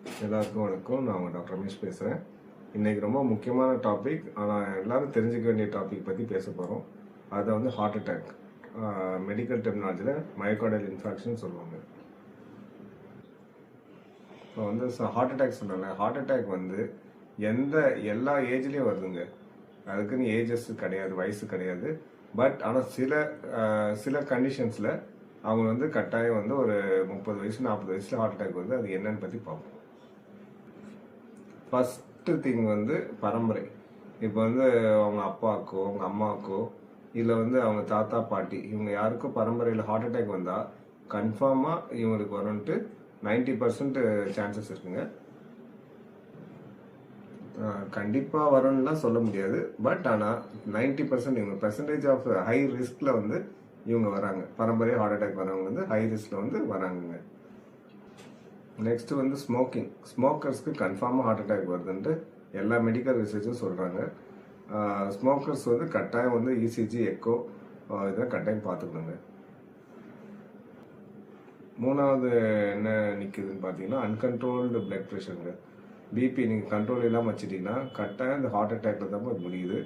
எல்லாருக்கும் வணக்கம். நான் உங்கள் டாக்டர் ரமேஷ் பேசுகிறேன். இன்றைக்கி ரொம்ப முக்கியமான டாபிக், ஆனால் எல்லோரும் தெரிஞ்சுக்க வேண்டிய டாபிக் பற்றி பேச போகிறோம். அதை வந்து ஹார்ட் அட்டாக், மெடிக்கல் டெர்மினாலஜியில் மயோகார்டியல் இன்ஃபாக்ஷன் சொல்லுவாங்க. இப்போ வந்து ஹார்ட் அட்டாக் சொன்னாங்க. ஹார்ட் அட்டாக் வந்து எல்லா ஏஜ்லேயும் வருதுங்க. அதுக்குன்னு ஏஜஸ் கிடையாது, வயசு கிடையாது. பட் ஆனால் சில கண்டிஷன்ஸில் அவங்க வந்து கட்டாயம் வந்து ஒரு 30 வயசு 40 வயசில் ஹார்ட் அட்டாக் வருது. அது என்னன்னு பற்றி பார்ப்போம். ஃபஸ்ட்டு திங் வந்து பரம்பரை. இப்போ வந்து அவங்க அப்பாவுக்கோ அவங்க அம்மாவுக்கோ இல்லை வந்து அவங்க தாத்தா பாட்டி இவங்க யாருக்கும் பரம்பரையில் ஹார்ட் அட்டாக் வந்தால் கன்ஃபார்மாக இவங்களுக்கு வரும்ன்ட்டு 90% சான்சஸ் இருக்குங்க. கண்டிப்பாக வரும்னுலாம் சொல்ல முடியாது. பட் ஆனால் 90% இவங்க பெர்சன்டேஜ் ஆஃப் ஹை ரிஸ்கில் வந்து இவங்க வராங்க. பரம்பரையாக ஹார்ட் அட்டாக் வரவங்க வந்து ஹை ரிஸ்கில் வந்து வராங்க. நெக்ஸ்ட் வந்து ஸ்மோக்கர்ஸ்க்கு கன்ஃபார்மாக ஹார்ட் அட்டாக் வருதுன்ட்டு எல்லா மெடிக்கல் ரிசர்ச்சும் சொல்கிறாங்க. ஸ்மோக்கர்ஸ் வந்து கட்டாயம் வந்து இசிஜி எக்கோ இதெல்லாம் கட்டாயம் பார்த்துக்கணுங்க. மூணாவது என்ன நிற்குதுன்னு பார்த்தீங்கன்னா அன்கண்ட்ரோல்டு பிளட் ப்ரெஷருங்க. பிபி நீங்கள் கண்ட்ரோல் இல்லாமல் வச்சுட்டிங்கன்னா கட்டாயம் இந்த ஹார்ட் அட்டாக்ல தான் முடியுது.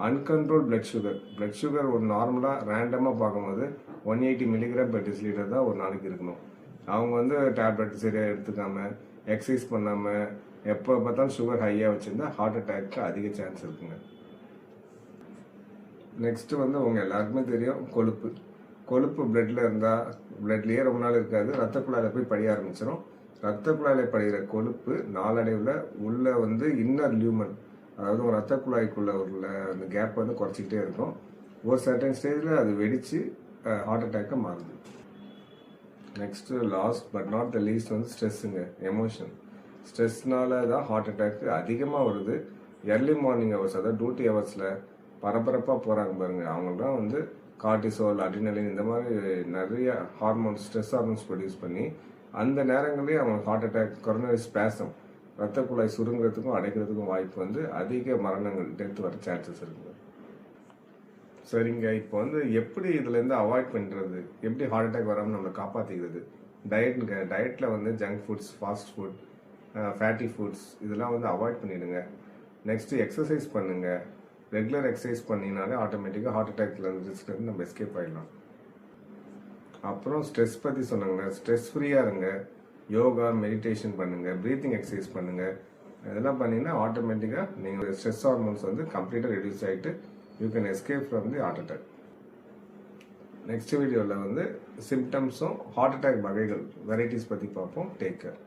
அன்கண்ட்ரோல் பிளட் சுகர் ஒரு நார்மலாக ரேண்டமாக பார்க்கும்போது 180 mg/dL தான் ஒரு நாளைக்கு இருக்கணும். அவங்க வந்து டேப்லெட் சரியாக எடுத்துக்காமல் எக்ஸசைஸ் பண்ணாமல் எப்போ பார்த்தாலும் சுகர் ஹையாக வச்சுருந்தா ஹார்ட் அட்டாக்கு அதிக சான்ஸ் இருக்குங்க. நெக்ஸ்ட்டு வந்து உங்கள் எல்லாருக்குமே தெரியும் கொழுப்பு பிளட்டில் இருந்தால் பிளட்லேயே ரொம்ப நாள் இருக்காது, ரத்த குழாயில் போய் படிய ஆரம்பிச்சிடும். ரத்த குழாயில் படிகிற கொழுப்பு நாளடைவில் உள்ள வந்து இன்னர் லியூமன், அதாவது ஒரு ரத்த குழாய்க்குள்ள உள்ள அந்த கேப் வந்து குறைச்சிக்கிட்டே இருக்கும். ஒரு சர்டன் ஸ்டேஜில் அது வெடித்து ஹார்ட் அட்டாக்காக மாறுது. Next last but not the least வந்து ஸ்ட்ரெஸ்ஸுங்க, எமோஷன். ஸ்ட்ரெஸ்னால தான் ஹார்ட் அட்டாக் அதிகமாக வருது. எர்லி மார்னிங் ஹவர்ஸ், அதாவது டியூட்டி ஹவர்ஸில் பரபரப்பாக போகிறாங்க பாருங்கள், அவங்களாம் வந்து கார்டிசோல், அட்ரினலின் இந்த மாதிரி நிறைய ஹார்மோன்ஸ், ஸ்ட்ரெஸ் ஹார்மோன்ஸ் ப்ரொடியூஸ் பண்ணி அந்த நேரங்களே அவங்க ஹார்ட் அட்டாக், கொரோனரி ஸ்பேசம், ரத்த குழாய் சுருங்கிறதுக்கும் அடைக்கிறதுக்கும் வாய்ப்பு வந்து அதிக மரணங்கள், டெத் வர சான்சஸ் இருக்குங்க. சரிங்க, இப்போ வந்து எப்படி இதுலேருந்து அவாய்ட் பண்ணுறது, எப்படி ஹார்ட் அட்டாக் வராமல் நம்மளை காப்பாற்றிக்கிறது? டயட்டில் வந்து junk foods, fast food, fatty foods இதெல்லாம் வந்து அவாய்ட் பண்ணிவிடுங்க. நெக்ஸ்ட்டு எக்ஸசைஸ் பண்ணுங்கள். ரெகுலர் எக்ஸசைஸ் பண்ணினாலே ஆட்டோமேட்டிக்காக ஹார்ட் அட்டாக்ல ரிஸ்க்லேருந்து நம்ம எஸ்கேப் ஆகிடலாம். அப்புறம் ஸ்ட்ரெஸ் பற்றி சொன்னாங்க. ஸ்ட்ரெஸ் ஃப்ரீயாக இருங்க. யோகா, மெடிடேஷன் பண்ணுங்கள், ப்ரீத்திங் எக்ஸசைஸ் பண்ணுங்கள். இதெல்லாம் பண்ணிங்கன்னா ஆட்டோமேட்டிக்காக நீங்கள் ஸ்ட்ரெஸ் ஹார்மோன்ஸ் வந்து கம்ப்ளீட்டாக ரெடியூஸ் ஆகிட்டு you can escape from the heart attack. Next வீடியோவில் வந்து சிம்டம்ஸும் ஹார்ட் அட்டாக் வகைகள், வெரைட்டிஸ் பற்றி பார்ப்போம். Take care.